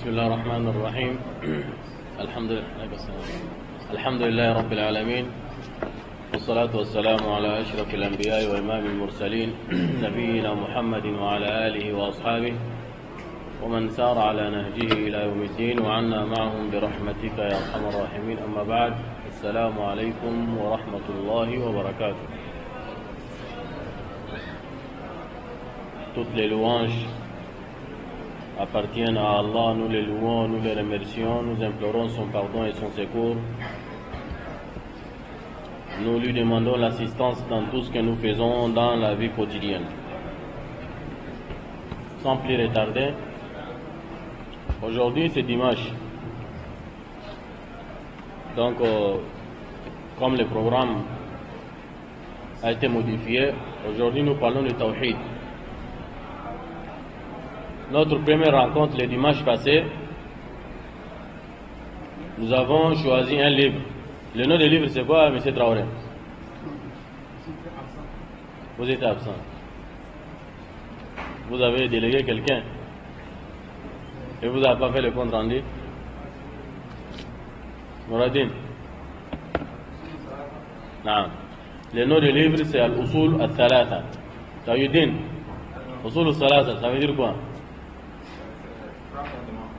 بسم الله الرحمن الرحيم الحمد لله رب العالمين والصلاة والسلام على أشرف الأنبياء وإمام المرسلين نبينا محمد وعلى آله وأصحابه ومن سار على نهجه إلى يوم الدين وعنا معهم برحمتك يا أرحم الراحمين. أما بعد، السلام عليكم ورحمة الله وبركاته. Toutes les louanges appartiennent à Allah, nous les louons, nous les remercions, nous implorons son pardon et son secours. Nous lui demandons l'assistance dans tout ce que nous faisons dans la vie quotidienne. Sans plus retarder, aujourd'hui c'est dimanche. Donc, comme le programme a été modifié, aujourd'hui nous parlons de Tawhid. Notre première rencontre le dimanche passé, nous avons choisi un livre. Le nom du livre c'est quoi, M. Traoré? Vous êtes absent. Vous avez délégué quelqu'un et vous n'avez pas fait le compte rendu. Mouradine. Non. Le nom du livre c'est Al-Usul Al-Thalatha. Tayyidin. Usul Al-Thalatha, ça veut dire quoi?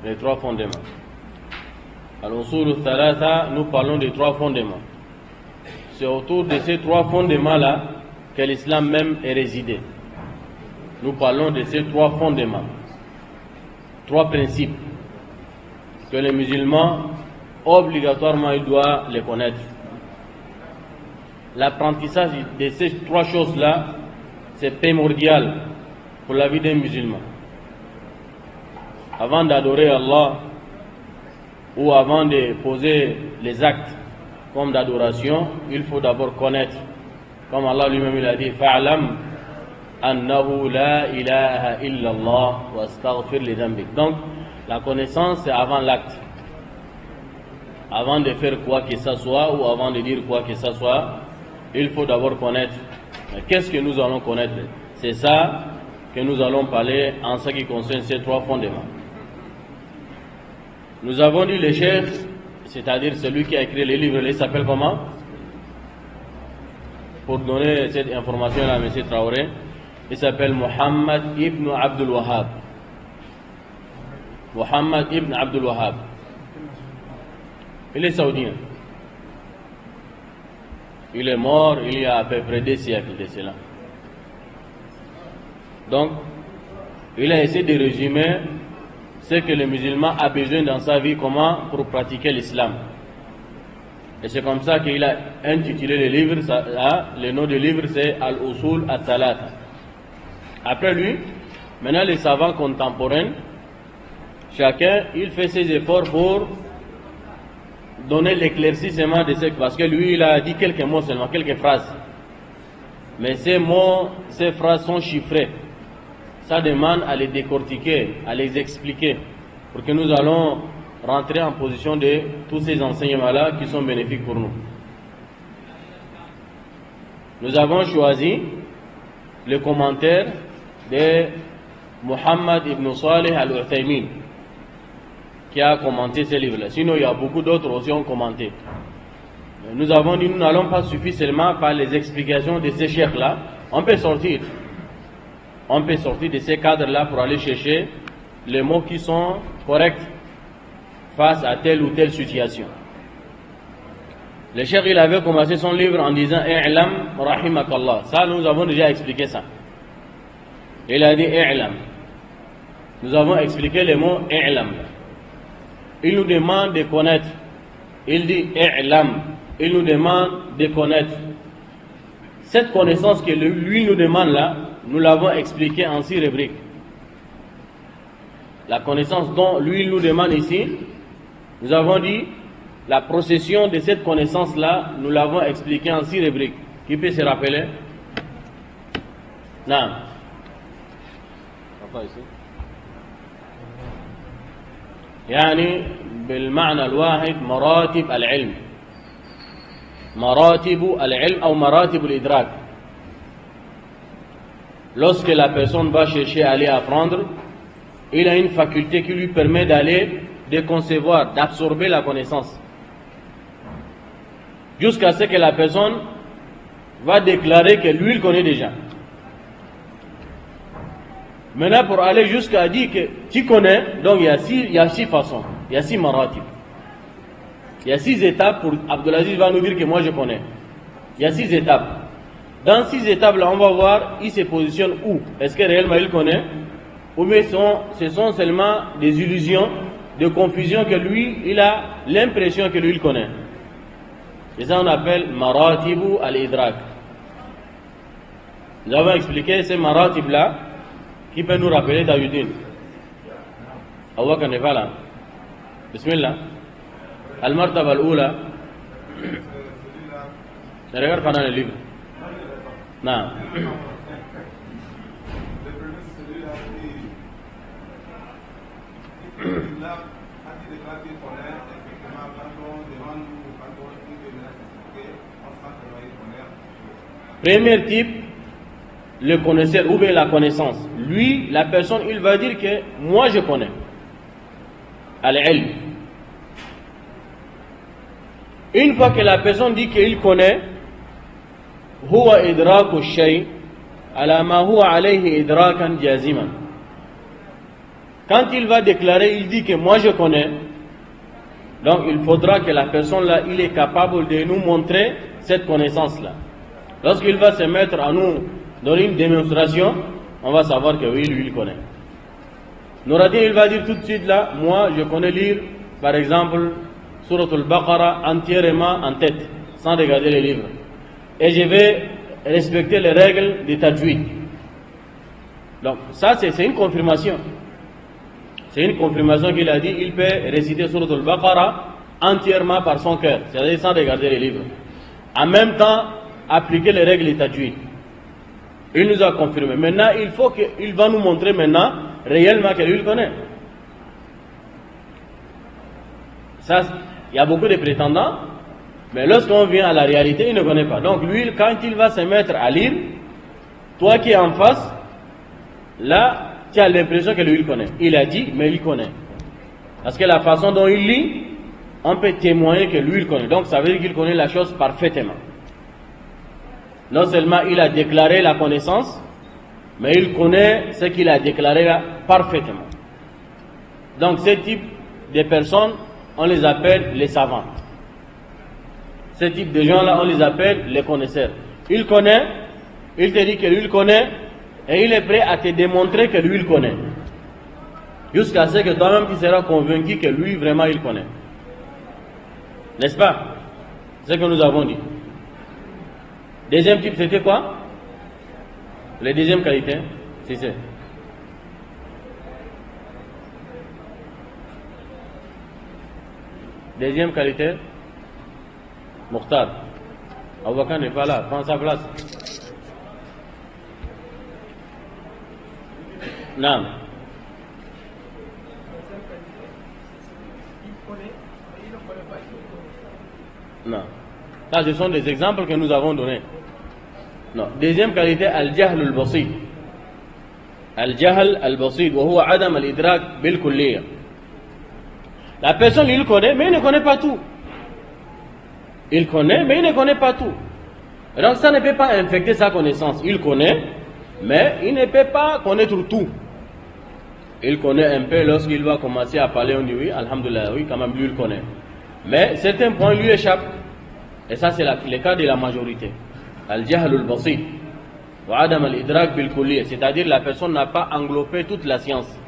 Les trois fondements. Al-Usul Al-Thalatha, nous parlons des trois fondements. C'est autour de ces trois fondements-là que l'islam même est résidé. Nous parlons de ces trois fondements, trois principes que les musulmans, obligatoirement, ils doivent les connaître. L'apprentissage de ces trois choses-là, c'est primordial pour la vie des musulmans. Avant d'adorer Allah ou avant de poser les actes comme d'adoration, il faut d'abord connaître. Comme Allah lui-même il a dit, fa'alam annahu la ilaha illallah wa astaghfir li dhanbik. Donc, la connaissance c'est avant l'acte. Avant de faire quoi que ce soit ou avant de dire quoi que ce soit, il faut d'abord connaître. Mais qu'est-ce que nous allons connaître? C'est ça que nous allons parler en ce qui concerne ces trois fondements. Nous avons dit le cheikh, c'est-à-dire celui qui a écrit le livre, il s'appelle comment? Pour donner cette information à M. Traoré, il s'appelle Muhammad ibn Abdul Wahhab. Muhammad ibn Abdul Wahhab. Il est saoudien. Il est mort il y a à peu près 2 siècles de cela. Donc, il a essayé de résumer ce que le musulman a besoin dans sa vie, comment pour pratiquer l'islam. Et c'est comme ça qu'il a intitulé le livre, le nom du livre c'est Al-Usul Al-Thalatha. Après lui, maintenant les savants contemporains, chacun il fait ses efforts pour donner l'éclaircissement de ce, parce que lui il a dit quelques mots seulement, quelques phrases. Mais ces mots, ces phrases sont chiffrées. Ça demande à les décortiquer, à les expliquer, pour que nous allons rentrer en position de tous ces enseignements-là qui sont bénéfiques pour nous. Nous avons choisi le commentaire de Muhammad ibn Salih al-Uthaymin, qui a commenté ce livre-là. Sinon, il y a beaucoup d'autres aussi qui ont commenté. Nous avons dit, nous n'allons pas suffire seulement par les explications de ces cheikhs-là. On peut sortir de ces cadres-là pour aller chercher les mots qui sont corrects face à telle ou telle situation. Le cheikh, il avait commencé son livre en disant « I'lam rahimakallah ». Ça, nous avons déjà expliqué ça. Il a dit « I'lam ». Nous avons expliqué le mot « I'lam ». Il nous demande de connaître. Il dit « I'lam ». Il nous demande de connaître. Cette connaissance que lui nous demande là, nous l'avons expliqué en 6 rubriques. La connaissance dont lui nous demande ici, nous avons dit la procession de cette connaissance-là, nous l'avons expliqué en 6 rubriques. Qui peut se rappeler? Non. Papa ici. يعني بالمعنى الواحد مراتب العلم. مراتب العلم أو مراتب الإدراك. Lorsque la personne va chercher à aller apprendre, il a une faculté qui lui permet d'aller, de concevoir, d'absorber la connaissance. Jusqu'à ce que la personne va déclarer que lui, il connaît déjà. Maintenant, pour aller jusqu'à dire que tu connais, donc il y a six façons, il y a 6 maratib. Il y a 6 étapes pour Abdelaziz va nous dire que moi je connais. Il y a 6 étapes. Dans 6 étapes là, on va voir, il se positionne où. Est-ce que réellement il connaît? Ou bien ce sont seulement des illusions, de confusion que lui, il a l'impression que lui, il connaît. Et ça on appelle maratibu al-idrak. Nous avons expliqué ces maratib là, qui peut nous rappeler Tajuddin. Allah qu'on n'est pas là. Bismillah. Al-Martaba al-Oula. Regarde pendant le livre. Non. Premier type, le connaisseur ou bien la connaissance. Lui, la personne, il va dire que moi je connais. Al-ilm. Une fois que la personne dit qu'il connaît, huwa idraku shay ala ma huwa alayhi idrakan jaziman. Quand il va déclarer, il dit que moi je connais. Donc il faudra que la personne là, il est capable de nous montrer cette connaissance là. Lorsqu'il va se mettre à nous donner une démonstration, on va savoir que oui, lui il connaît. Nouradin il va dire tout de suite là, moi je connais lire par exemple Surat al-Baqarah entièrement en tête, sans regarder les livres. Et je vais respecter les règles de tajwid. Donc ça c'est une confirmation. C'est une confirmation qu'il a dit, il peut réciter Surat al-Baqarah entièrement par son cœur, c'est-à-dire sans regarder les livres. En même temps, appliquer les règles de tajwid. Il nous a confirmé. Maintenant, il va nous montrer maintenant réellement que lui il connaît. Ça, il y a beaucoup de prétendants, mais lorsqu'on vient à la réalité, il ne connaît pas. Donc lui, quand il va se mettre à lire, toi qui es en face, là, tu as l'impression que lui il connaît. Il a dit, mais il connaît. Parce que la façon dont il lit, on peut témoigner que lui il connaît. Donc ça veut dire qu'il connaît la chose parfaitement. Non seulement il a déclaré la connaissance, mais il connaît ce qu'il a déclaré là parfaitement. Donc ce type de personnes, on les appelle les savants. Ce type de gens-là, on les appelle les connaisseurs. Il connaît, il te dit que lui il connaît, et il est prêt à te démontrer que lui il connaît. Jusqu'à ce que toi-même tu seras convaincu que lui vraiment il connaît. N'est-ce pas? C'est ce que nous avons dit. Deuxième type, c'était quoi? La deuxième qualité, c'est. Deuxième qualité, Mokhtar. Aboubacar n'est pas là, prends sa place. Non. Non. Ça, ce sont des exemples que nous avons donnés. Non. Deuxième qualité, al-jahl al-basid. Al-jahl al-basid, wa huwa adam al-idrak bil-kulliya. La personne, il connaît, mais il ne connaît pas tout. Il connaît, mais il ne connaît pas tout. Et donc, ça ne peut pas infecter sa connaissance. Il connaît, mais il ne peut pas connaître tout. Il connaît un peu lorsqu'il va commencer à parler, on dit oui, alhamdoulilah, oui, quand même, lui, il connaît. Mais certains points lui échappent. Et ça, c'est le cas de la majorité. Al-jahl al-basid. Wa adam al-idrak bil-kulliya. C'est-à-dire, la personne n'a pas englobé toute la science.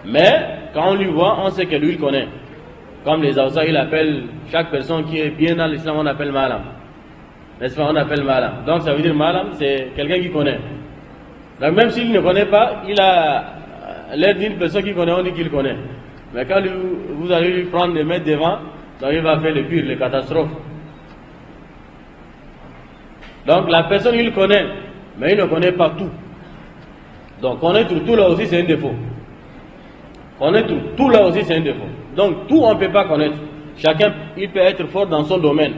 Mais, quand on lui voit, on sait que lui, il connaît. Comme les Hausa, il appelle chaque personne qui est bien dans l'islam, on appelle malam. N'est-ce pas, on appelle malam. Donc, ça veut dire malam, c'est quelqu'un qui connaît. Donc, même s'il ne connaît pas, il a l'air d'une personne qui connaît, on dit qu'il connaît. Mais quand vous allez lui prendre les mettre devant, donc il va faire le pire, les catastrophes. Donc la personne il connaît, mais il ne connaît pas tout. Donc connaître tout là aussi c'est un défaut. Connaître tout là aussi c'est un défaut. Donc tout on ne peut pas connaître. Chacun il peut être fort dans son domaine.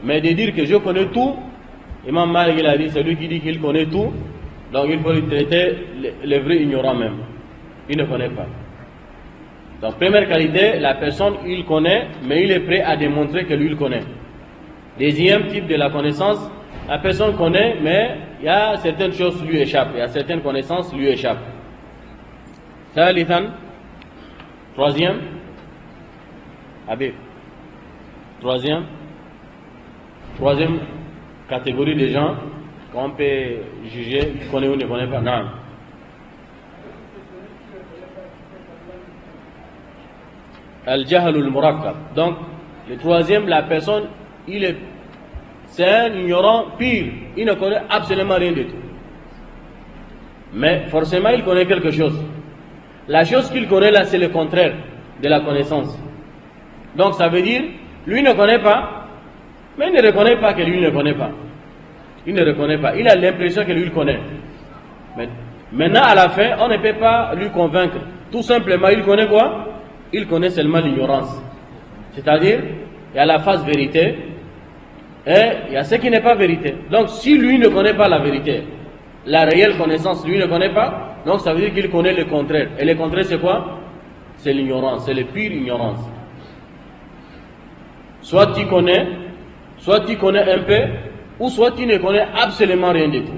Mais de dire que je connais tout, Imam Malik il a dit, celui qui dit qu'il connaît tout, donc il faut le traiter le vrai ignorant même. il ne connaît pas. Donc, première qualité, la personne, il connaît, mais il est prêt à démontrer que lui, il connaît. Deuxième type de la connaissance, la personne connaît, mais il y a certaines choses qui lui échappent, il y a certaines connaissances qui lui échappent. Thalithan, troisième, Habib, troisième catégorie de gens qu'on peut juger, qui connaît ou ne connaît pas. Non. Al-Jahl al-Murakkab. Donc, le troisième, la personne, c'est un ignorant pire. Il ne connaît absolument rien du tout. Mais forcément, il connaît quelque chose. La chose qu'il connaît là, c'est le contraire de la connaissance. Donc, ça veut dire, lui ne connaît pas, mais il ne reconnaît pas que lui ne connaît pas. Il ne reconnaît pas. Il a l'impression que lui, il connaît. Mais maintenant, à la fin, on ne peut pas lui convaincre. Tout simplement, il connaît quoi? Il connaît seulement l'ignorance. C'est-à-dire, il y a la face vérité et il y a ce qui n'est pas vérité. Donc, si lui ne connaît pas la vérité, la réelle connaissance, lui ne connaît pas, donc ça veut dire qu'il connaît le contraire. Et le contraire, c'est quoi? C'est l'ignorance, c'est la pure ignorance. Soit tu connais un peu, ou soit tu ne connais absolument rien du tout.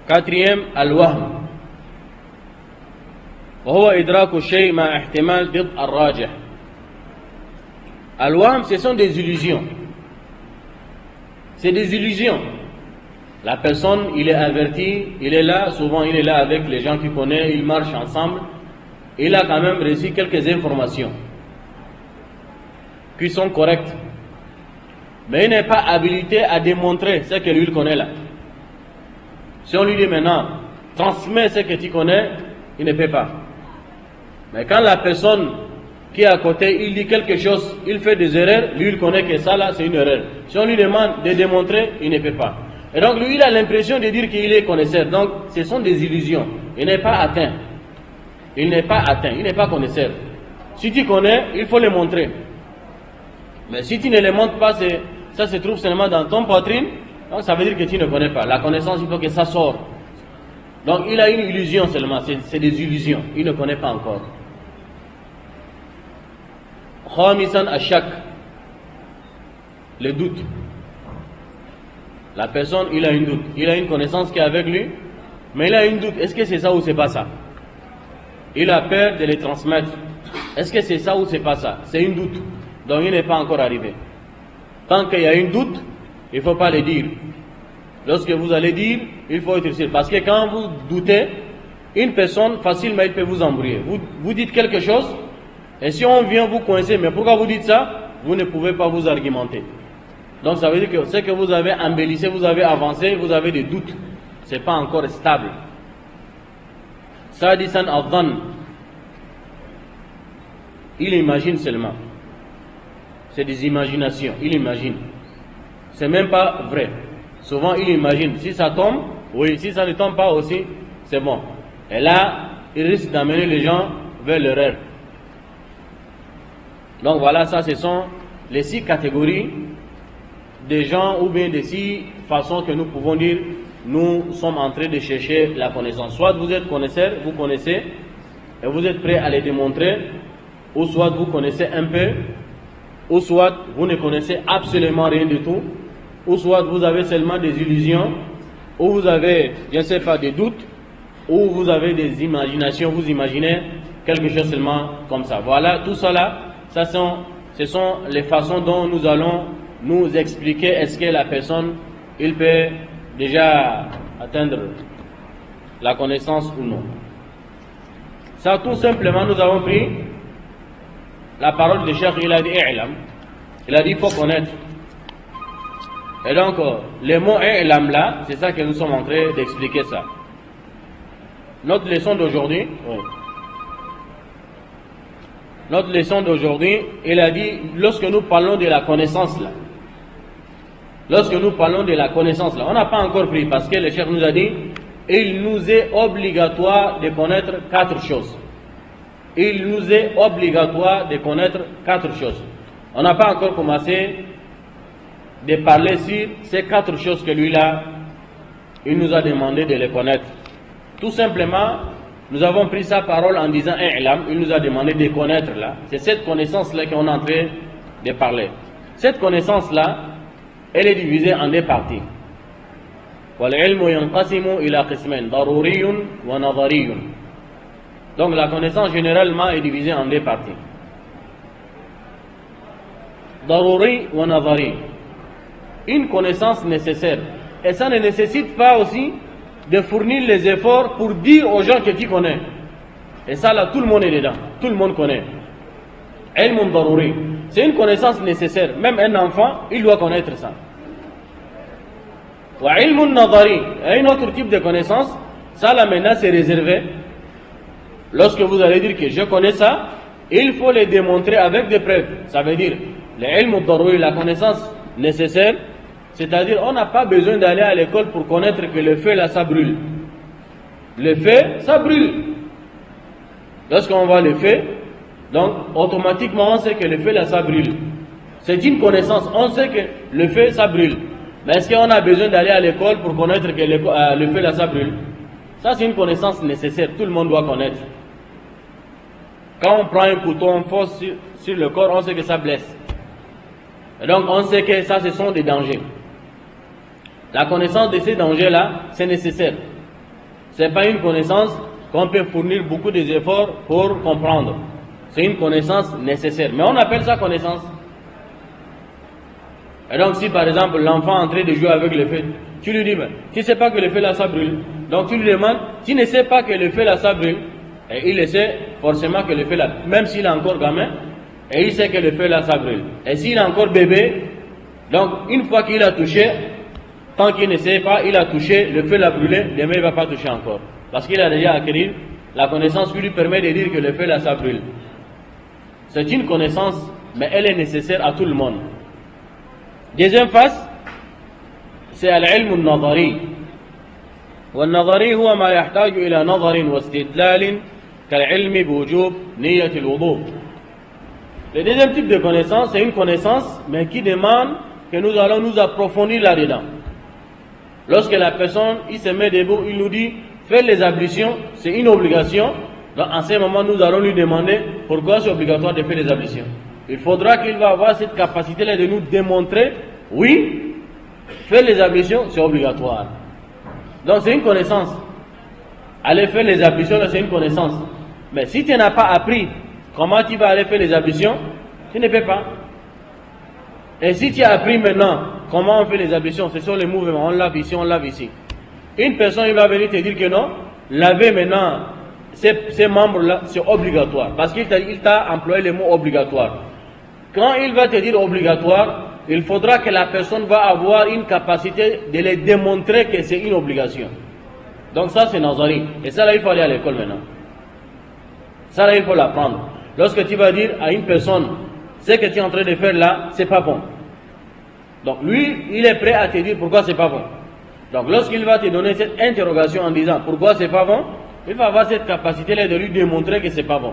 Quatrième, al-wahm. وهو إدراك الشيء مع احتمال ضد الراجح. Al-wahm, ce sont des illusions. C'est des illusions. La personne, il est averti, il est là, souvent il est là avec les gens qu'il connaît, ils marchent ensemble. Il a quand même reçu quelques informations qui sont correctes. Mais il n'est pas habilité à démontrer ce que lui il connaît là. Si on lui dit maintenant, transmets ce que tu connais, il ne peut pas. Mais quand la personne qui est à côté, il dit quelque chose, il fait des erreurs, lui il connaît que ça là c'est une erreur. Si on lui demande de démontrer, il ne peut pas. Et donc lui il a l'impression de dire qu'il est connaisseur. Donc ce sont des illusions. Il n'est pas atteint. Il n'est pas atteint, il n'est pas connaisseur. Si tu connais, il faut le montrer. Mais si tu ne le montres pas, ça se trouve seulement dans ton poitrine, donc ça veut dire que tu ne connais pas. La connaissance, il faut que ça sorte. Donc il a une illusion seulement, c'est des illusions. Il ne connaît pas encore. Khamisan ashak, le doute. La personne, il a une doute. Il a une connaissance qui est avec lui, mais il a une doute. Est-ce que c'est ça ou c'est pas ça? Il a peur de les transmettre. Est-ce que c'est ça ou c'est pas ça? C'est une doute. Donc il n'est pas encore arrivé. Tant qu'il y a une doute, il ne faut pas le dire. Lorsque vous allez dire, il faut être sûr. Parce que quand vous doutez, une personne, facilement, il peut vous embrouiller. Vous dites quelque chose, et si on vient vous coincer, mais pourquoi vous dites ça? Vous ne pouvez pas vous argumenter. Donc ça veut dire que ce que vous avez embellissé, vous avez avancé, vous avez des doutes. Ce n'est pas encore stable. Sadisan al-dhann. Il imagine seulement. C'est des imaginations. Il imagine. C'est même pas vrai. Souvent, il imagine. Si ça tombe, oui. Si ça ne tombe pas aussi, c'est bon. Et là, il risque d'amener les gens vers l'erreur. Donc voilà, ça, ce sont les 6 catégories de gens ou bien des 6 façons que nous pouvons dire nous sommes en train de chercher la connaissance. Soit vous êtes connaisseur, vous connaissez, et vous êtes prêt à les démontrer, ou soit vous connaissez un peu, ou soit vous ne connaissez absolument rien du tout, ou soit vous avez seulement des illusions, ou vous avez, je ne sais pas, des doutes, ou vous avez des imaginations, vous imaginez quelque chose seulement comme ça. Voilà, tout cela, ce sont les façons dont nous allons nous expliquer est-ce que la personne, il peut déjà atteindre la connaissance ou non. Ça, tout simplement, nous avons pris la parole de Cheikh, il a dit i'lam. Il a dit il faut connaître. Et donc, le mot i'lam là, c'est ça que nous sommes en train d'expliquer ça. Notre leçon d'aujourd'hui, notre leçon d'aujourd'hui, il a dit, lorsque nous parlons de la connaissance là, on n'a pas encore pris, parce que le Cheikh nous a dit, il nous est obligatoire de connaître 4 choses. Il nous est obligatoire de connaître 4 choses. On n'a pas encore commencé de parler sur ces 4 choses que lui là, il nous a demandé de les connaître. Tout simplement, nous avons pris sa parole en disant I'lam, il nous a demandé de connaître là. C'est cette connaissance-là qu'on est en train de parler. Cette connaissance-là, elle est divisée en deux parties. وَالْعِلْمُ يَنْقَسِمُ إِلَى قِسْمَيْنِ ضَرُورِيٌّ وَنَظَرِيٌّ. Donc la connaissance généralement est divisée en deux parties. ضَرُورِي وَنَظَرِي. Une connaissance nécessaire. Et ça ne nécessite pas aussi de fournir les efforts pour dire aux gens que tu connais. Et ça là, tout le monde est dedans. Tout le monde connaît. Ilmun daruri. C'est une connaissance nécessaire. Même un enfant, il doit connaître ça. Wa ilmun nadari. Et un autre type de connaissance, ça là maintenant c'est réservé. Lorsque vous allez dire que je connais ça, il faut le démontrer avec des preuves. Ça veut dire, le ilmun daruri, la connaissance nécessaire, c'est-à-dire on n'a pas besoin d'aller à l'école pour connaître que le feu là ça brûle. Le feu, ça brûle. Lorsqu'on voit le feu, donc automatiquement on sait que le feu là ça brûle. C'est une connaissance, on sait que le feu ça brûle. Mais est-ce qu'on a besoin d'aller à l'école pour connaître que le feu là ça brûle? Ça c'est une connaissance nécessaire, tout le monde doit connaître. Quand on prend un couteau, on force sur le corps, on sait que ça blesse. Et donc on sait que ça ce sont des dangers. La connaissance de ces dangers-là, c'est nécessaire. Ce n'est pas une connaissance qu'on peut fournir beaucoup d'efforts pour comprendre. C'est une connaissance nécessaire. Mais on appelle ça connaissance. Et donc si par exemple l'enfant est en train de jouer avec le feu, tu lui dis, ben, tu ne sais pas que le feu là ça brûle. Donc tu lui demandes, tu ne sais pas que le feu là ça brûle. Et il sait forcément que le feu là, même s'il est encore gamin, et il sait que le feu là ça brûle. Et s'il est encore bébé, donc une fois qu'il a touché, tant qu'il ne sait pas, il a touché, le feu l'a brûlé, demain il ne va pas toucher encore. Parce qu'il a déjà acquis la connaissance qui lui permet de dire que le feu là ça brûle. C'est une connaissance, mais elle est nécessaire à tout le monde. Deuxième face, c'est al-ilm al-nadari. والنظري هو ما يحتاج إلى نظر واستدلال كالعلم بوجوب نية الوضوء. Le deuxième type de connaissance, c'est une connaissance, mais qui demande que nous allons nous approfondir là-dedans. Lorsque la personne, il se met debout, il nous dit, fais les ablutions, c'est une obligation. Donc en ce moment, nous allons lui demander pourquoi c'est obligatoire de faire les ablutions. Il faudra qu'il va avoir cette capacité-là de nous démontrer, oui, faire les ablutions, c'est obligatoire. Donc c'est une connaissance. Aller faire les ablutions, c'est une connaissance. Mais si tu n'as pas appris comment tu vas aller faire les ablutions, tu ne peux pas. Et si tu as appris maintenant comment on fait les ablutions, c'est sur les mouvements, on lave ici, on lave ici. Une personne, il va venir te dire que non, laver maintenant ces membres-là, c'est obligatoire. Parce qu'il t'a employé le mot obligatoire. Quand il va te dire obligatoire, il faudra que la personne va avoir une capacité de les démontrer que c'est une obligation. Donc ça, c'est Nazari. Et ça, là, il faut aller à l'école maintenant. Ça, là, il faut l'apprendre. Lorsque tu vas dire à une personne, ce que tu es en train de faire là, c'est pas bon. Donc lui, il est prêt à te dire pourquoi c'est pas bon. Donc lorsqu'il va te donner cette interrogation en disant pourquoi c'est pas bon, il va avoir cette capacité-là de lui démontrer que c'est pas bon.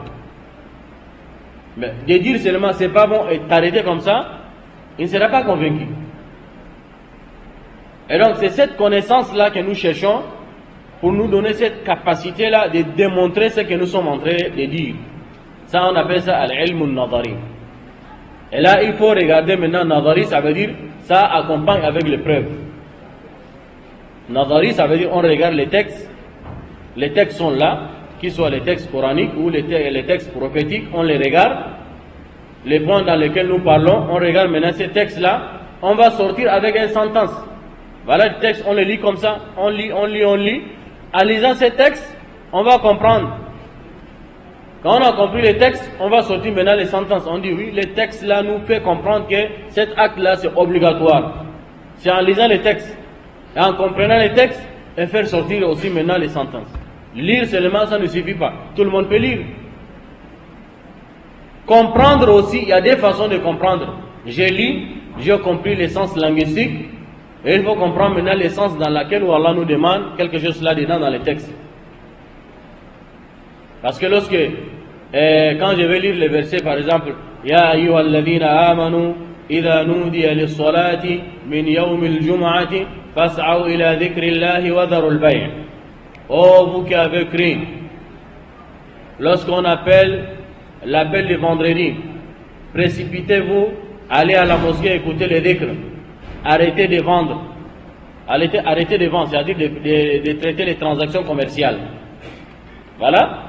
Mais de dire seulement c'est pas bon et t'arrêter comme ça, il ne sera pas convaincu. Et donc c'est cette connaissance-là que nous cherchons pour nous donner cette capacité-là de démontrer ce que nous sommes en train de dire. Ça on appelle ça al-ilm al-nadari. Et là il faut regarder maintenant nadari, ça veut dire ça accompagne avec les preuves. Nadari, ça veut dire on regarde les textes. Les textes sont là, qu'ils soient les textes coraniques ou les textes prophétiques, on les regarde. Les points dans lesquels nous parlons, on regarde maintenant ces textes-là, on va sortir avec une sentence. Voilà le texte, on le lit comme ça, on lit. En lisant ces textes, on va comprendre. Quand on a compris les textes, on va sortir maintenant les sentences. On dit oui, les textes-là nous fait comprendre que cet acte-là c'est obligatoire. C'est en lisant les textes et en comprenant les textes et faire sortir aussi maintenant les sentences. Lire seulement, ça ne suffit pas. Tout le monde peut lire. Comprendre aussi, il y a des façons de comprendre. J'ai lu, j'ai compris le sens linguistique, et il faut comprendre maintenant le sens dans lequel Allah nous demande quelque chose là-dedans dans les textes. Parce que lorsque, quand je vais lire les versets, par exemple, Ya ayyuhalladhina amanu, idha nudiya lis-salati min yawmil jum'ati, fas'aw ila dhikrillahi wa dharul bay'. oh vous qui avez cru, lorsqu'on appelle l'appel de vendredi, précipitez-vous, allez à la mosquée écouter les dhikr, arrêtez de vendre, arrêtez de vendre, c'est-à-dire de traiter les transactions commerciales. Voilà,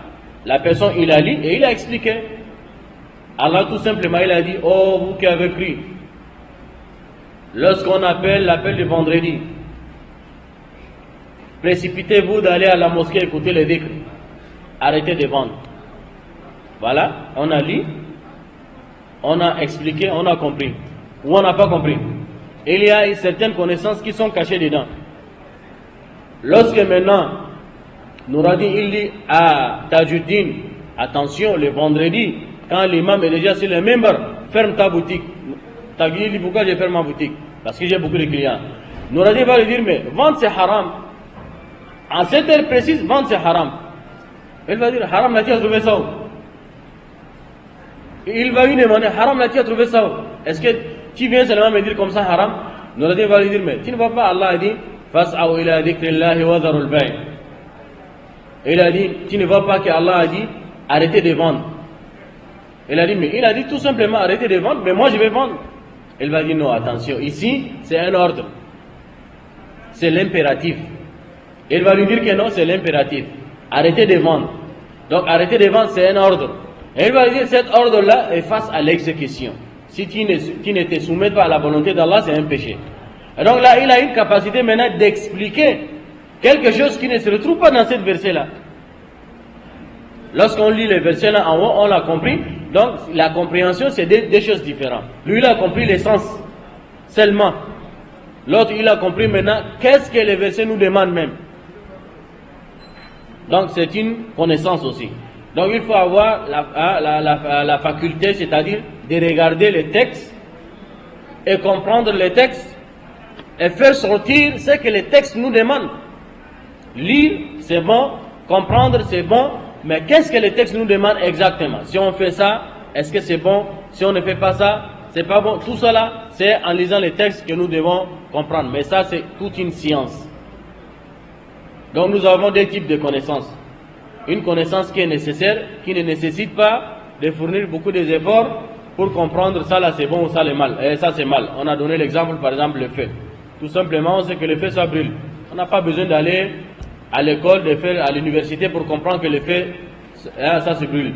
la personne il a lu et il a expliqué. Allah tout simplement il a dit, oh vous qui avez cru, lorsqu'on appelle l'appel de vendredi, précipitez-vous d'aller à la mosquée écouter les dhikr, arrêtez de vendre. Voilà, on a lu, on a expliqué, on a compris. Ou on n'a pas compris. Il y a certaines connaissances qui sont cachées dedans. Lorsque maintenant, Nouradin il dit à Tajuddin, attention, le vendredi, quand l'imam est déjà sur le membre, ferme ta boutique. Tajuddin dit, pourquoi je ferme ma boutique? Parce que j'ai beaucoup de clients. Nouradin va lui dire, mais vendre c'est haram. En cette heure précise, vendre c'est haram. Il va dire, haram, là tu as trouvé ça où? Il va lui demander, haram, là tu as trouvé ça où? Est-ce que tu viens seulement me dire comme ça, haram? Nouradin va lui dire, mais tu ne vois pas, Allah a dit, fas'aw ila dhikrillahi wa dharul bay'. Il a dit, tu ne vois pas qu'Allah a dit, arrêtez de vendre. Il a dit, mais il a dit tout simplement, arrêtez de vendre, mais moi je vais vendre. Il va dire, non, attention, ici, c'est un ordre. C'est l'impératif. Il va lui dire que non, c'est l'impératif. Arrêtez de vendre. Donc, arrêtez de vendre, c'est un ordre. Et il va lui dire, cet ordre-là est face à l'exécution. Si tu ne te soumets pas à la volonté d'Allah, c'est un péché. Et donc là, il a une capacité maintenant d'expliquer quelque chose qui ne se retrouve pas dans cette verset-là. Lorsqu'on lit les versets là en haut, on l'a compris. Donc, la compréhension, c'est deux choses différentes. Lui, il a compris l'essence seulement. L'autre, il a compris maintenant qu'est-ce que les versets nous demandent même. Donc, c'est une connaissance aussi. Donc, il faut avoir la faculté, c'est-à-dire de regarder les textes et comprendre les textes et faire sortir ce que les textes nous demandent. Lire, c'est bon. Comprendre, c'est bon. Mais qu'est-ce que les textes nous demandent exactement? Si on fait ça, est-ce que c'est bon? Si on ne fait pas ça, c'est pas bon. Tout cela, c'est en lisant les textes que nous devons comprendre. Mais ça, c'est toute une science. Donc, nous avons deux types de connaissances. Une connaissance qui est nécessaire, qui ne nécessite pas de fournir beaucoup d'efforts pour comprendre ça là c'est bon ou ça c'est mal. Et ça c'est mal. On a donné l'exemple, par exemple, le feu. Tout simplement, on sait que le feu ça brûle. On n'a pas besoin d'aller à l'école, de faire à l'université pour comprendre que le feu, ça se brûle.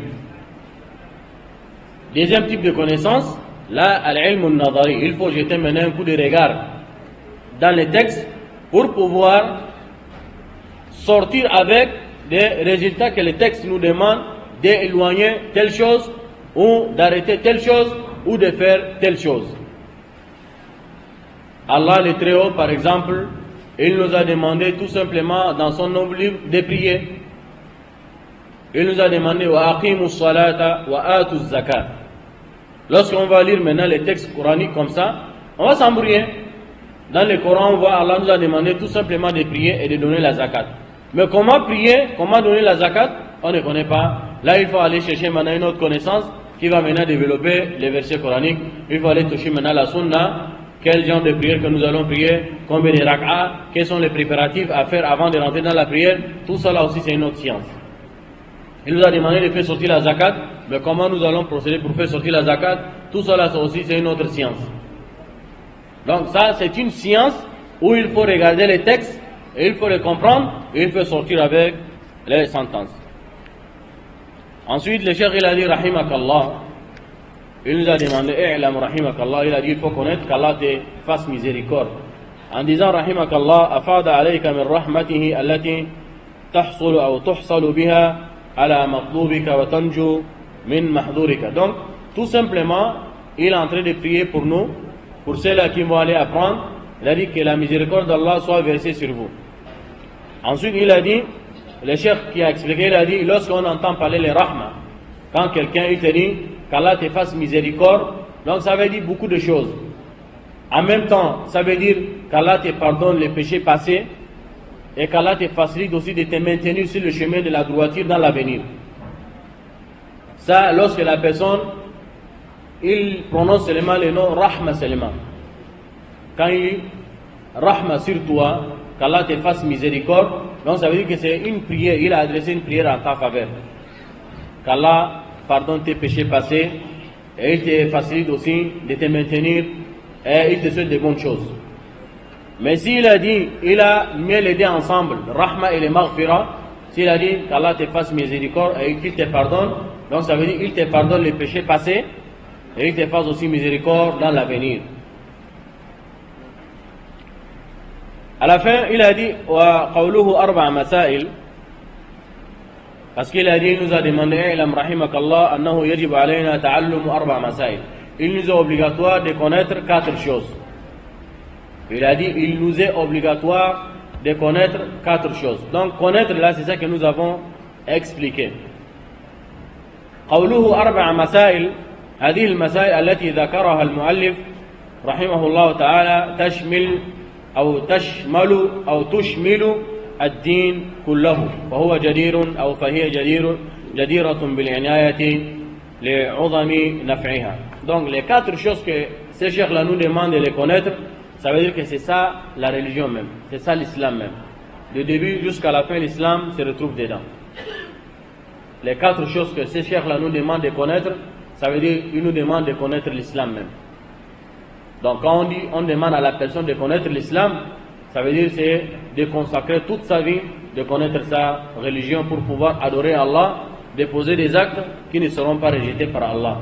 Deuxième type de connaissance, là, al-ilm al-nadari. Il faut jeter maintenant un coup de regard dans les textes pour pouvoir sortir avec des résultats que les textes nous demandent d'éloigner telle chose ou d'arrêter telle chose ou de faire telle chose. Allah le Très-Haut, par exemple, il nous a demandé tout simplement dans son noble livre de prier. Il nous a demandé wa aqimus salata wa atuz zakat. Lorsqu'on va lire maintenant les textes coraniques comme ça, on va s'embrouiller. Dans le Coran, on voit Allah nous a demandé tout simplement de prier et de donner la zakat. Mais comment prier, comment donner la zakat, on ne connaît pas. Là, il faut aller chercher maintenant une autre connaissance qui va maintenant développer les versets coraniques. Il faut aller toucher maintenant la sunna. Quel genre de prière que nous allons prier, combien de rak'a, quels sont les préparatifs à faire avant de rentrer dans la prière. Tout cela aussi c'est une autre science. Il nous a demandé de faire sortir la zakat, mais comment nous allons procéder pour faire sortir la zakat, tout cela aussi c'est une autre science. Donc ça c'est une science où il faut regarder les textes, et il faut les comprendre, et il faut sortir avec les sentences. Ensuite le cheikh il a dit rahimakallah. Il nous a demandé, i'lam rahimakallah, il a dit, il faut connaître qu'Allah te fasse miséricorde. En disant, rahimakallah, afada alayka min rahmatihi allati tahsulu ou tuhsalu biha ala matlubika wa tanju min mahdurika. Donc, tout simplement, il est en train de prier pour nous, pour ceux-là qui vont aller apprendre. Il a dit que la miséricorde d'Allah soit versée sur vous. Ensuite, il a dit, le cheikh qui a expliqué, il a dit, lorsqu'on entend parler les rahma, quand quelqu'un il te dit, qu'Allah te fasse miséricorde, donc ça veut dire beaucoup de choses. En même temps, ça veut dire qu'Allah te pardonne les péchés passés et qu'Allah te facilite aussi de te maintenir sur le chemin de la droiture dans l'avenir. Ça, lorsque la personne, il prononce seulement le nom Rahma seulement. Quand il Rahma sur toi, qu'Allah te fasse miséricorde. Donc ça veut dire que c'est une prière, il a adressé une prière en ta faveur. Qu'Allah pardonne tes péchés passés et il te facilite aussi de te maintenir et il te souhaite de bonnes choses. Mais s'il a dit, il a mis les deux ensemble, Rahma et le Maghfira, s'il a dit qu'Allah te fasse miséricorde et qu'il te pardonne, donc ça veut dire qu'il te pardonne les péchés passés et il te fasse aussi miséricorde dans l'avenir. À la fin, il a dit wa qawluhu arba'a masail, parce qu'il a dit, il nous a demandé ilam rahimakallah annahu yajib alayna ta'allumu arba'a masail. Il nous est obligatoire de connaître 4 choses. Il a dit, il nous est obligatoire de connaître 4 choses. Donc connaître là, c'est ça que nous avons expliqué. قوله 4 مسائل، هذه المسائل التي ذكرها المؤلف رحمه الله تعالى تشمل أو تشمل الدين كله، فهو جدير أو فهي جديرة بالعناية لعظم نفعها. Donc les 4 choses que ces chers là nous demandent de les connaître, ça veut dire que c'est ça la religion même, c'est ça l'islam même. Du début jusqu'à la fin, l'islam se retrouve dedans. Les 4 choses que ces chers là nous demandent de connaître, ça veut dire qu'ils nous demandent de connaître l'islam même. Donc quand on dit, on demande à la personne de connaître l'islam, ça veut dire c'est de consacrer toute sa vie, de connaître sa religion pour pouvoir adorer Allah, de poser des actes qui ne seront pas rejetés par Allah.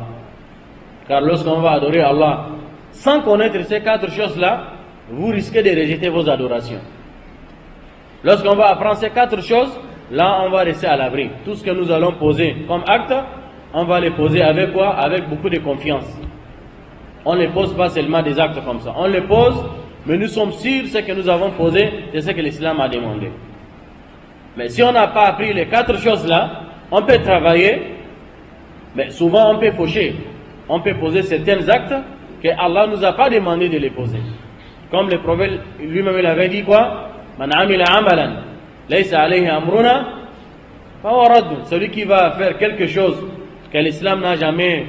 Car lorsqu'on va adorer Allah sans connaître ces 4 choses-là, vous risquez de rejeter vos adorations. Lorsqu'on va apprendre ces 4 choses, là on va rester à l'abri. Tout ce que nous allons poser comme acte, on va les poser avec quoi? Avec beaucoup de confiance. On ne pose pas seulement des actes comme ça. On les pose, mais nous sommes sûrs que ce que nous avons posé, c'est ce que l'islam a demandé. Mais si on n'a pas appris les 4 choses-là, on peut travailler, mais souvent on peut faucher. On peut poser certains actes que Allah nous a pas demandé de les poser. Comme le prophète lui-même il avait dit quoi? Man amila amalan laysa alayhi amruna fa huwa radd. Celui qui va faire quelque chose que l'islam n'a jamais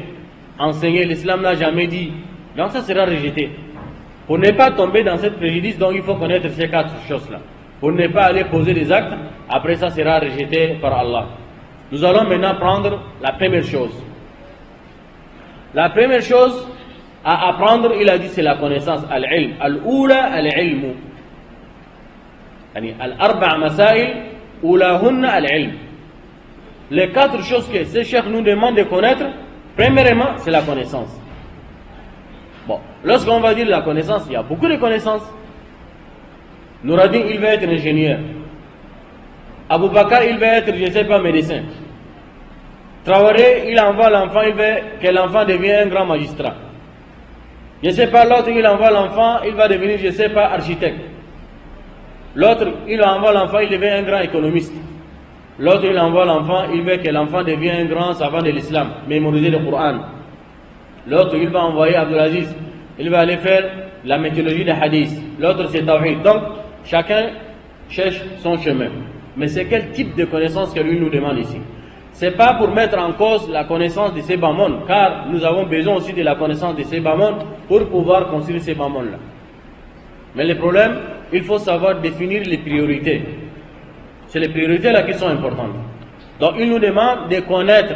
enseigné, l'islam n'a jamais dit, donc ça sera rejeté. Pour ne pas tomber dans cette préjudice, donc il faut connaître ces 4 choses-là. Pour ne pas aller poser des actes, après ça sera rejeté par Allah. Nous allons maintenant prendre la première chose. La première chose à apprendre, il a dit, c'est la connaissance. Al-ilm. Al-oula al-ilmu. Al-arba' masail, oulahunna al-ilm. Les 4 choses que ces chefs nous demandent de connaître, premièrement, c'est la connaissance. Bon, lorsqu'on va dire la connaissance, il y a beaucoup de connaissances. Nouradine, il va être ingénieur. Abou Bakar, il va être, je ne sais pas, médecin. Traoré, il envoie l'enfant, il veut que l'enfant devienne un grand magistrat. Je ne sais pas, l'autre, il envoie l'enfant, il va devenir, je ne sais pas, architecte. L'autre, il envoie l'enfant, il devient un grand économiste. L'autre, il envoie l'enfant, il veut que l'enfant devienne un grand savant de l'islam, mémoriser le Coran. L'autre, il va envoyer Abdelaziz, il va aller faire la méthodologie des hadiths. L'autre, c'est Tawhid. Donc, chacun cherche son chemin. Mais c'est quel type de connaissance que lui nous demande ici? C'est pas pour mettre en cause la connaissance de ces bamons, car nous avons besoin aussi de la connaissance de ces bamons pour pouvoir construire ces bamons-là. Mais le problème, il faut savoir définir les priorités. C'est les priorités là qui sont importantes. Donc il nous demande de connaître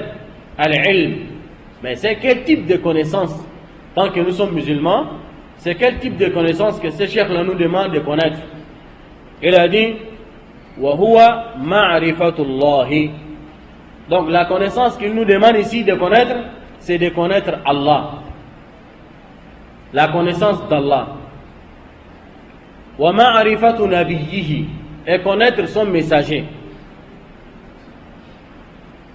al-ilm. Mais c'est quel type de connaissance? Tant que nous sommes musulmans, c'est quel type de connaissance que ces chefs là nous demandent de connaître? Il a dit wa huwa ma'rifatullahi. Donc la connaissance qu'il nous demande ici de connaître, c'est de connaître Allah. La connaissance d'Allah. Wa ma'rifatu nabiyyihi. Et connaître son messager.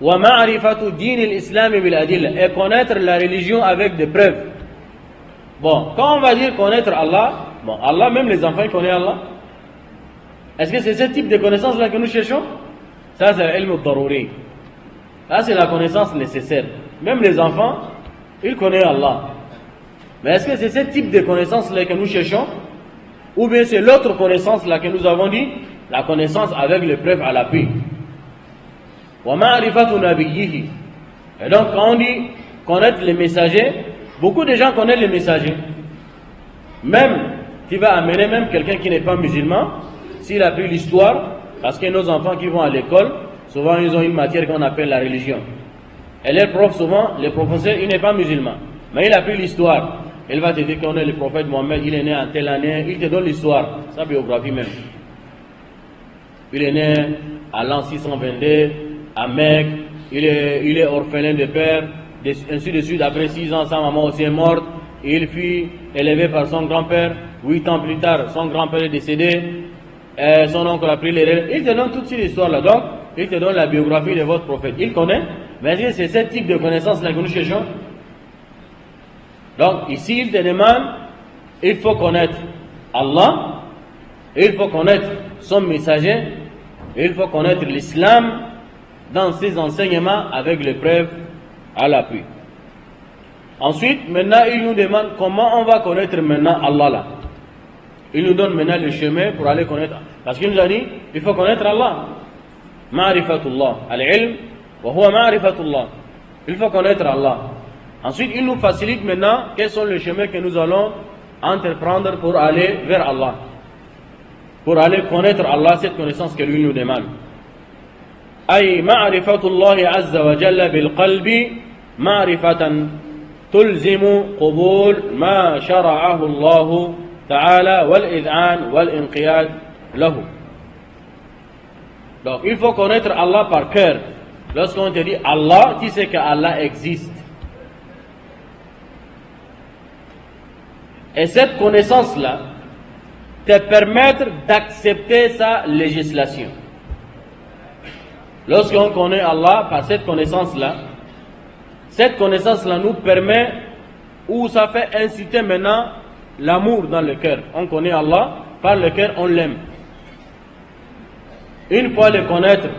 Wa ma'rifatu din al-islam bil adilla. Et connaître la religion avec des preuves. Bon, quand on va dire connaître Allah, bon, Allah, même les enfants, ils connaissent Allah. Est-ce que c'est ce type de connaissance là que nous cherchons? Ça, c'est l'ilm al-daruri. Là, c'est la connaissance nécessaire. Même les enfants, ils connaissent Allah. Mais est-ce que c'est ce type de connaissance-là que nous cherchons? Ou bien c'est l'autre connaissance-là que nous avons dit, la connaissance avec les preuves à l'appui. Wa ma'rifatu nabiyyihi. Et donc, quand on dit connaître les messagers, beaucoup de gens connaissent les messagers. Même, tu vas amener même quelqu'un qui n'est pas musulman, s'il a pris l'histoire, parce que nos enfants qui vont à l'école, souvent ils ont une matière qu'on appelle la religion. Et les profs, souvent, les professeurs, il n'est pas musulman, mais il a pris l'histoire. Il va te dire qu'on est le prophète Mohammed, il est né en telle année, il te donne l'histoire, sa biographie même. Il est né à l'an 622, à Mecque, il est orphelin de père, ainsi de suite. Après 6 ans, sa maman aussi est morte, et il fut élevé par son grand-père. 8 ans plus tard, son grand-père est décédé, et son oncle a pris les relais. Il te donne toute cette histoire-là, donc, il te donne la biographie de votre prophète. Il connaît, mais c'est ce type de connaissance-là que nous cherchons. Donc, ici, il te demande, il faut connaître Allah, il faut connaître son messager, il faut connaître l'islam dans ses enseignements avec les preuves à l'appui. Ensuite, maintenant, il nous demande comment on va connaître maintenant Allah là. Il nous donne maintenant le chemin pour aller connaître. Parce qu'il nous a dit, il faut connaître Allah. Ma'rifatullah. Al-ilm, wa huwa ma'rifatullah. Il faut connaître Allah. Ensuite, il nous facilite maintenant quels sont les chemins que nous allons entreprendre pour aller vers Allah. Pour aller connaître Allah, cette connaissance que lui nous demande. أي معرفة الله عز وجل بالقلب معرفة تلزم قبول ما شرعه الله تعالى والإذعان والإنقياد له. Donc il faut connaître Allah par cœur. Lorsqu'on te dit Allah, tu sais que Allah existe. Et cette connaissance-là te permet d'accepter sa législation. Lorsqu'on connaît Allah par cette connaissance-là nous permet, ou ça fait inciter maintenant l'amour dans le cœur. On connaît Allah, par le cœur on l'aime. Une fois le connaître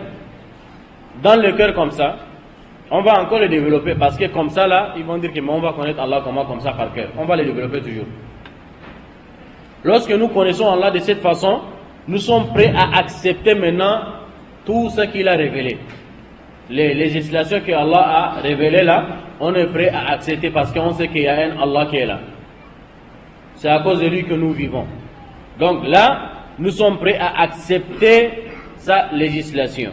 dans le cœur comme ça, on va encore le développer, parce que comme ça là, ils vont dire que on va connaître Allah comment, comme ça par cœur. On va le développer toujours. Lorsque nous connaissons Allah de cette façon, nous sommes prêts à accepter maintenant tout ce qu'il a révélé. Les législations que Allah a révélées là, on est prêt à accepter parce qu'on sait qu'il y a un Allah qui est là. C'est à cause de lui que nous vivons. Donc là, nous sommes prêts à accepter sa législation.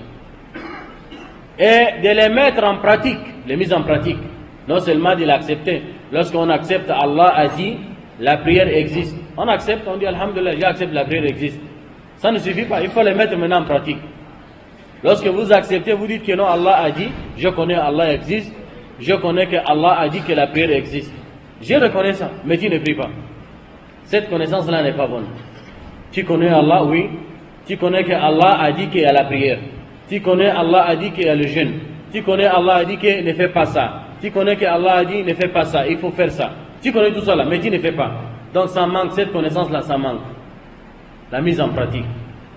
Et de les mettre en pratique, les mises en pratique. Non seulement de l'accepter. Lorsqu'on accepte Allah a dit, la prière existe. On accepte, on dit Alhamdulillah, j'accepte, la prière existe. Ça ne suffit pas, il faut les mettre maintenant en pratique. Lorsque vous acceptez, vous dites que non, Allah a dit, je connais Allah existe, je connais que Allah a dit que la prière existe. Je reconnais ça, mais tu ne pries pas. Cette connaissance-là n'est pas bonne. Tu connais Allah, oui. Tu connais que Allah a dit qu'il y a la prière. Tu connais Allah a dit qu'il y a le jeûne. Tu connais Allah a dit qu'il ne fait pas ça. Tu connais que Allah a dit ne fais pas ça, il faut faire ça. Tu connais tout ça là, mais tu ne fais pas. Donc ça manque, cette connaissance-là, ça manque. La mise en pratique.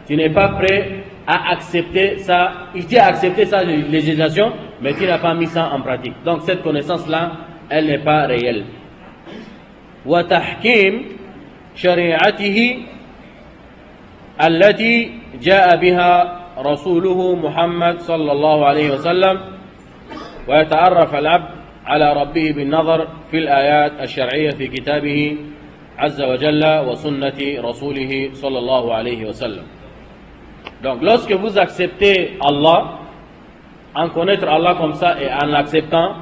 Tu n'es pas prêt à accepter ça. Tu as accepté sa législation, mais tu n'as pas mis ça en pratique. Donc cette connaissance-là, elle n'est pas réelle. وتحكيم شريعته التي جاء بها رسوله محمد صلى الله عليه وسلم ويتعرف العبد على ربه بالنظر في الآيات الشرعية في كتابه عز وجل وسنة رسوله صلى الله عليه وسلم. Donc lorsque vous acceptez Allah, en connaître Allah comme ça et en l'acceptant,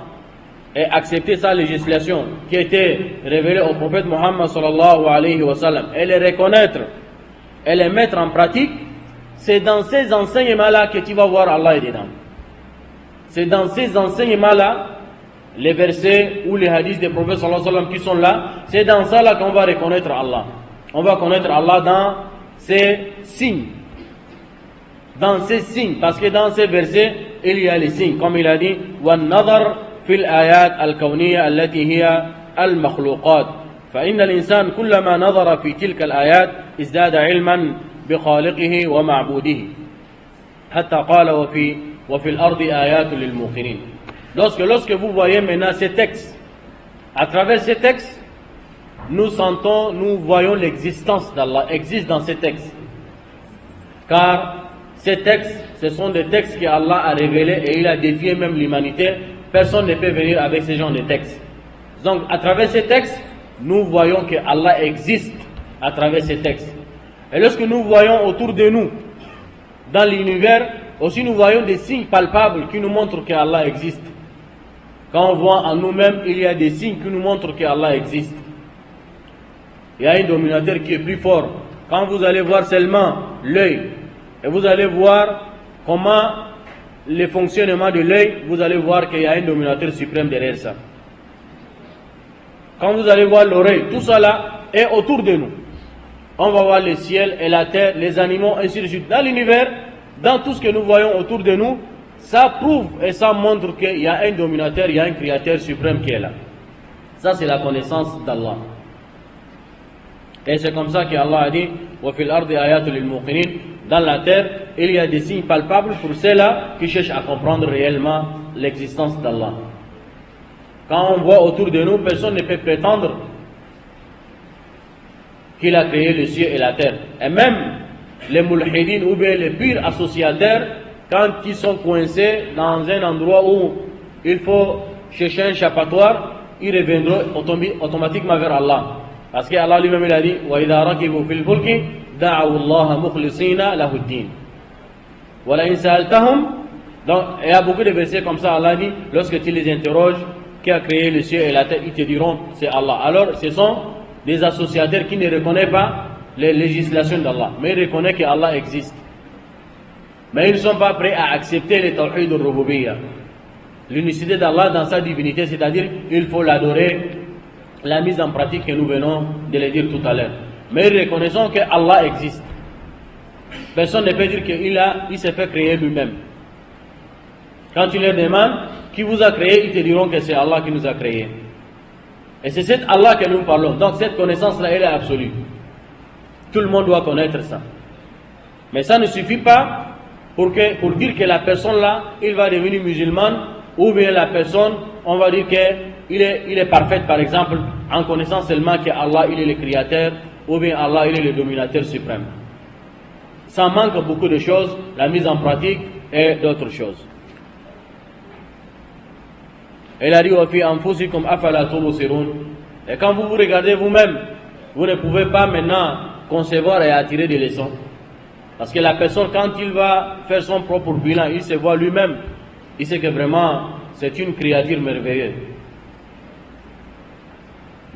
et accepter sa législation qui a été révélée au prophète Muhammad sallallahu alayhi wa sallam, et les reconnaître et les mettre en pratique, c'est dans ces enseignements-là que tu vas voir Allah est dedans. C'est dans ces enseignements-là, les versets ou les hadiths des prophètes sallallahu alayhi wa sallam qui sont là, c'est dans ça là qu'on va reconnaître Allah. On va connaître Allah dans ses signes. Dans ces signes, parce que dans ces versets, il y a les signes, comme il a dit, وَالنَّظَرْ في الآيات الكونية التي هي المخلوقات فإن الإنسان كلما نظر في تلك الآيات ازداد علما بخالقه ومعبوده حتى قال وفي الأرض آيات للموقنين. Lorsque vous voyez maintenant ces textes, à travers ces textes, nous voyons l'existence d'Allah existe dans ces textes. Car ces textes, ce sont des textes qu'Allah a révélés et il a défié même l'humanité. Personne ne peut venir avec ce genre de textes. Donc, à travers ces textes, nous voyons que Allah existe à travers ces textes. Et lorsque nous voyons autour de nous, dans l'univers, aussi nous voyons des signes palpables qui nous montrent que Allah existe. Quand on voit en nous-mêmes, il y a des signes qui nous montrent que Allah existe. Il y a un dominateur qui est plus fort. Quand vous allez voir seulement l'œil, et vous allez voir comment le fonctionnement de l'œil, vous allez voir qu'il y a un dominateur suprême derrière ça. Quand vous allez voir l'oreille, tout ça là est autour de nous. On va voir le ciel et la terre, les animaux, ainsi de suite. Dans l'univers, dans tout ce que nous voyons autour de nous, ça prouve et ça montre qu'il y a un dominateur, il y a un créateur suprême qui est là. Ça, c'est la connaissance d'Allah. Et c'est comme ça qu'Allah a dit وَفِي الْأَرْضِ آيَاتٌ لِلْمُوقِنِينَ. Dans la terre, il y a des signes palpables pour ceux-là qui cherchent à comprendre réellement l'existence d'Allah. Quand on voit autour de nous, personne ne peut prétendre qu'il a créé le ciel et la terre. Et même les mulhidines ou bien les purs associateurs, quand ils sont coincés dans un endroit où il faut chercher un échappatoire, ils reviendront automatiquement vers Allah. Parce qu'Allah lui-même il a dit وَإِذَا رَكِبُوا فِي الْفُلْكِ دَعَوُوا اللَّهَ مُخْلِصِينَ لَهُ الدِّينَ وَلَئِنْ سَأَلْتَهُمْ. Donc il y a beaucoup de versets comme ça. Allah dit, lorsque tu les interroges, qui a créé le ciel et la terre, ils te diront c'est Allah. Alors ce sont des associateurs qui ne reconnaissent pas les législations d'Allah, mais ils reconnaissent qu'Allah existe. Mais ils ne sont pas prêts à accepter le tawhid al-rububiyyah, l'unicité d'Allah dans sa divinité, c'est-à-dire il faut l'adorer, la mise en pratique que nous venons de le dire tout à l'heure. Mais reconnaissons que Allah existe. Personne ne peut dire qu'il s'est fait créer lui-même. Quand tu leur demandes qui vous a créé, ils te diront que c'est Allah qui nous a créés. Et c'est cet Allah que nous parlons. Donc cette connaissance-là, elle est absolue. Tout le monde doit connaître ça. Mais ça ne suffit pas pour dire que la personne-là, il va devenir musulman, ou bien la personne, on va dire qu'il est parfait, par exemple, en connaissant seulement que Allah, il est le créateur, ou bien Allah, il est le dominateur suprême. Ça manque beaucoup de choses, la mise en pratique et d'autres choses. Il a dit وَفِي أَنفُسِكُمْ أَفَلَا تُبْصِرُونَ. Et quand vous vous regardez vous-même, vous ne pouvez pas maintenant concevoir et attirer des leçons. Parce que la personne, quand il va faire son propre bilan, il se voit lui-même. Il sait que vraiment, c'est une créature merveilleuse.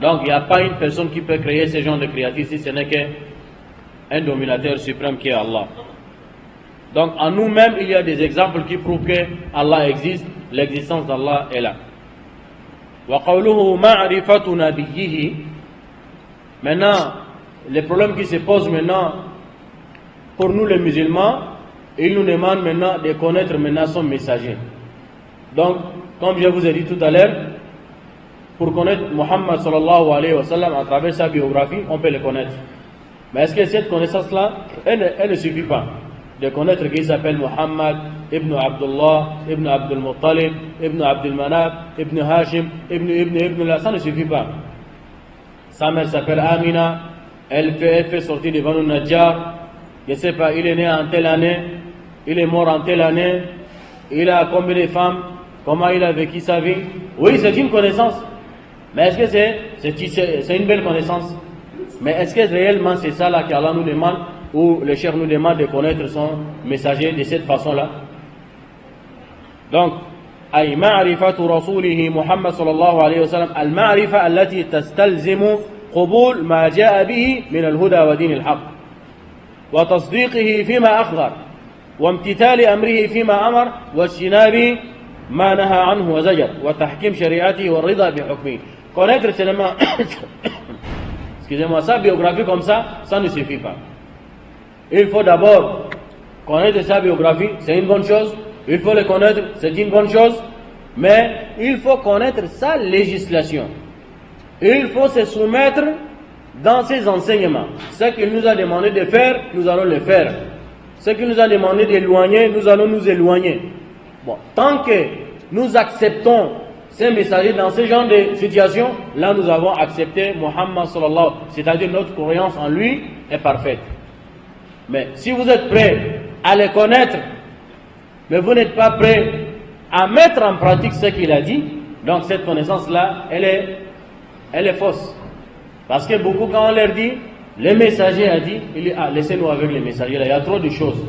Donc, il n'y a pas une personne qui peut créer ce genre de créature si ce n'est qu'un dominateur suprême qui est Allah. Donc, en nous-mêmes, il y a des exemples qui prouvent que Allah existe, l'existence d'Allah est là. وَقَوْلُهُ مَعْرِفَةُ نَبِيِّهِ. Maintenant, le problème qui se pose maintenant, pour nous les musulmans, il nous demande maintenant de connaître maintenant son messager. Donc, comme je vous ai dit tout à l'heure, pour connaître Muhammad sallallahu alayhi wa sallam à travers sa biographie, on peut le connaître. Mais est-ce que cette connaissance-là, elle ne suffit pas de connaître qu'il s'appelle Muhammad ibn Abdullah, ibn Abdul Muttalib, ibn Abdul Manaf, ibn Hashim, ibn là, ça ne suffit pas. Sa mère s'appelle Amina, elle fait sortir de Banu Najjar, je ne sais pas, il est né en telle année, il est mort en telle année, il a combien de femmes, comment il a vécu sa vie. Oui, c'est une connaissance. Mais est-ce que c'est une belle connaissance? Mais est-ce que réellement c'est ça là qu'Allah nous demande, ou le cheikh nous demande de connaître son messager de cette façon-là? Donc, أي معرفة رسوله محمد صلى الله عليه وسلم المعرفة التي تستلزم قبول ما جاء به من الهدى ودين الحق وتصديقه فيما أخبر وامتثال أمره فيما أمر واجتناب ما نهى عنه وزجر وتحكيم شريعته والرضا بحكمه. Connaître seulement excusez-moi, sa biographie comme ça ne suffit pas. Il faut d'abord connaître sa biographie, c'est une bonne chose. Il faut le connaître, c'est une bonne chose. Mais il faut connaître sa législation. Il faut se soumettre dans ses enseignements. Ce qu'il nous a demandé de faire, nous allons le faire. Ce qu'il nous a demandé d'éloigner, nous allons nous éloigner. Bon, tant que nous acceptons ces messagers dans ce genre de situation, là nous avons accepté Muhammad sallallahu, c'est-à-dire notre croyance en lui est parfaite. Mais si vous êtes prêts à les connaître, mais vous n'êtes pas prêts à mettre en pratique ce qu'il a dit, donc cette connaissance-là, elle est fausse. Parce que beaucoup, quand on leur dit, Le messager a dit, laissez-nous avec les messagers là, il y a trop de choses.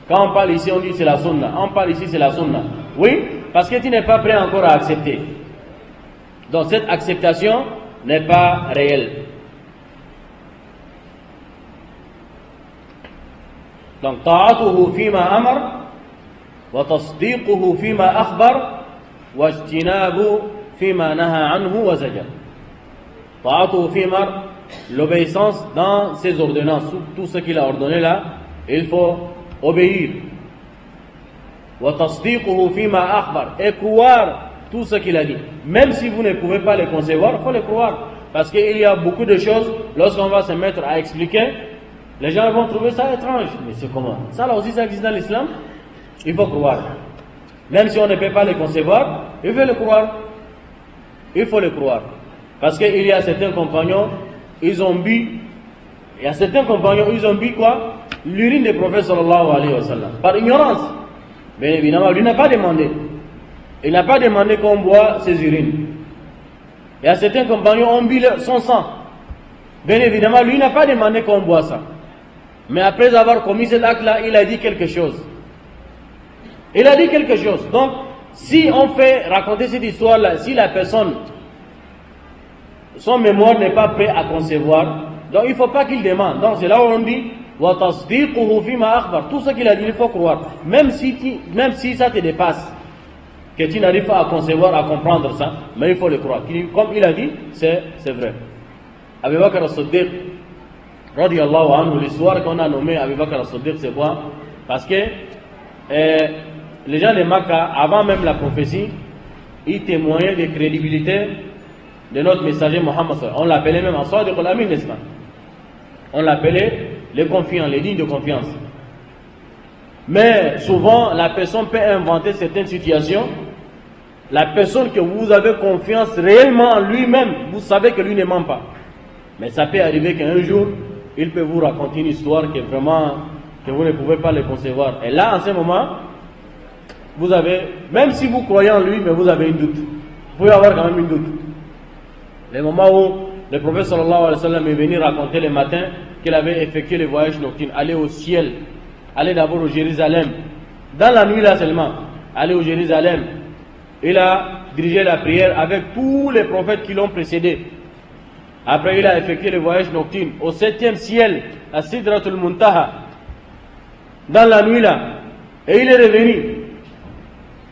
Quand on parle ici, on dit c'est la sunna. On parle ici, c'est la sunna. Oui, parce que tu n'es pas prêt encore à accepter. Donc cette acceptation n'est pas réelle. Donc ta'atuhu fima amar wa tasdiquhu fima akhbar wa ijtinabu fima naha anhu wa zajar. Ta'atuhu fima, l'obéissance dans ses ordonnances, tout ce qu'il a ordonné là, il faut obéir. Wa tasdiquhu fima akhbar, et croire tout ce qu'il a dit. Même si vous ne pouvez pas les concevoir, il faut les croire. Parce qu'il y a beaucoup de choses, lorsqu'on va se mettre à expliquer, les gens vont trouver ça étrange. Mais c'est comment? Ça là aussi, ça existe dans l'islam. Il faut croire. Même si on ne peut pas les concevoir, il faut les croire. Il faut les croire. Parce qu'il y a certains compagnons, ils ont bu, quoi? L'urine des prophètes sallallahu alayhi wa sallam. Par ignorance. Bien évidemment, lui n'a pas demandé. Il n'a pas demandé qu'on boit ses urines. Il y a certains compagnons ont bu son sang. Bien évidemment, lui n'a pas demandé qu'on boit ça. Mais après avoir commis cet acte-là, il a dit quelque chose. Il a dit quelque chose. Donc, si on fait raconter cette histoire-là, si la personne, son mémoire n'est pas prêt à concevoir, donc il ne faut pas qu'il demande. Donc c'est là où on dit wa tasdiquhu fima akhbar. Tout ce qu'il a dit, il faut croire. Même si ça te dépasse, que tu n'arrives pas à concevoir, à comprendre ça, mais il faut le croire. Comme il a dit, c'est vrai. Abu Bakr as-Siddiq, radiyallahu anhu, l'histoire qu'on a nommée Abu Bakr as-Siddiq, c'est quoi? Parce que les gens de Makkah, avant même la prophétie, ils témoignaient de crédibilité de notre messager Muhammad. On l'appelait même As-Sadiq al-Amin, n'est-ce pas? On l'appelait les confiants, les dignes de confiance. Mais souvent, la personne peut inventer certaines situations. La personne que vous avez confiance réellement en lui-même, vous savez que lui ne ment pas. Mais ça peut arriver qu'un jour, il peut vous raconter une histoire que vraiment, que vous ne pouvez pas le concevoir. Et là, en ce moment, vous avez, même si vous croyez en lui, mais vous avez une doute. Vous pouvez avoir quand même une doute. Le moment où le prophète sallallahu alayhi wa sallam est venu raconter le matin qu'il avait effectué le voyage nocturne, aller au ciel, aller d'abord au Jérusalem, dans la nuit là seulement, aller au Jérusalem. Il a dirigé la prière avec tous les prophètes qui l'ont précédé. Après, il a effectué le voyage nocturne au 7e ciel, à Sidratul Muntaha, dans la nuit là. Et il est revenu.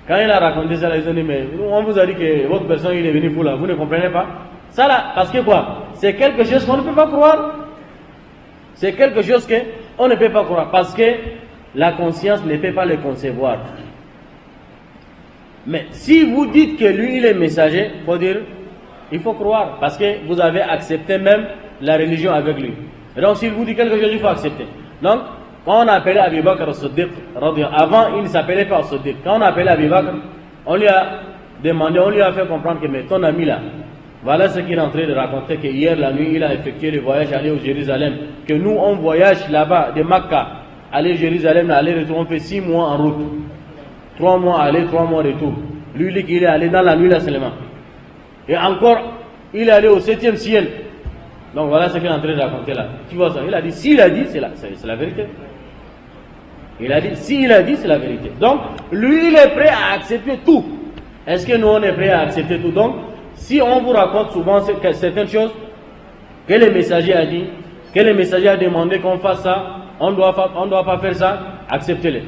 Quand il a raconté ça, ils ont dit, mais on vous a dit que votre personne il est venu pour là, vous ne comprenez pas? Ça là, parce que quoi? C'est quelque chose qu'on ne peut pas croire. C'est quelque chose qu'on ne peut pas croire. Parce que la conscience ne peut pas le concevoir. Mais si vous dites que lui il est messager, il faut dire, il faut croire. Parce que vous avez accepté même la religion avec lui. Et donc s'il vous dit quelque chose, il faut accepter. Donc, quand on a appelé Abu Bakr as-Siddiq, avant il ne s'appelait pas as-Siddiq. Quand on a appelé Abu Bakr, on lui a demandé, on lui a fait comprendre que mais ton ami là, voilà ce qu'il est en train de raconter, que hier la nuit il a effectué le voyage aller au Jérusalem. Que nous on voyage là-bas de Makkah, aller au Jérusalem, aller retour, on fait 6 mois en route. 3 mois aller, 3 mois retour. Lui dit qu'il est allé dans la nuit là seulement. Et encore, il est allé au 7e ciel. Donc voilà ce qu'il est en train de raconter là. Tu vois ça? Il a dit, s'il a dit, c'est la vérité. Il a dit, s'il a dit, c'est la vérité. Donc, lui, il est prêt à accepter tout. Est-ce que nous, on est prêt à accepter tout? Donc, si on vous raconte souvent certaines choses, que le messager a dit, que le messager a demandé qu'on fasse ça, on ne doit pas faire ça, acceptez-les.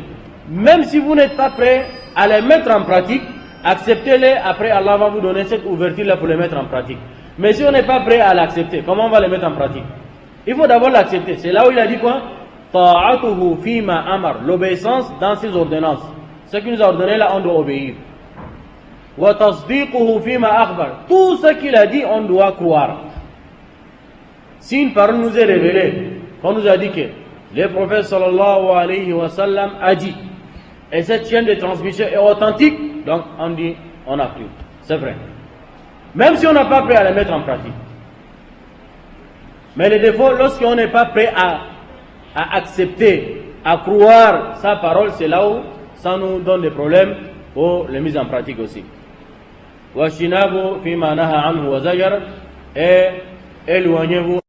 Même si vous n'êtes pas prêt à les mettre en pratique, acceptez-les, après Allah va vous donner cette ouverture-là pour les mettre en pratique. Mais si on n'est pas prêt à l'accepter, comment on va les mettre en pratique? Il faut d'abord l'accepter. C'est là où il a dit quoi? Ta'atuhu fima amar, l'obéissance dans ses ordonnances. Ce qu'il nous a ordonné là, on doit obéir. Wa tasdiquhu fima akhbar, tout ce qu'il a dit, on doit croire. Si une parole nous est révélée, qu'on nous a dit que le prophète sallallahu alayhi wa sallam a dit, et cette chaîne de transmission est authentique, donc on dit, on a cru. C'est vrai. Même si on n'a pas prêt à la mettre en pratique. Mais le défaut, lorsqu'on n'est pas prêt à accepter, à croire sa parole, c'est là où ça nous donne des problèmes pour les mises en pratique aussi. Washinabu fi ma naha anhu wa zajar, et éloignez-vous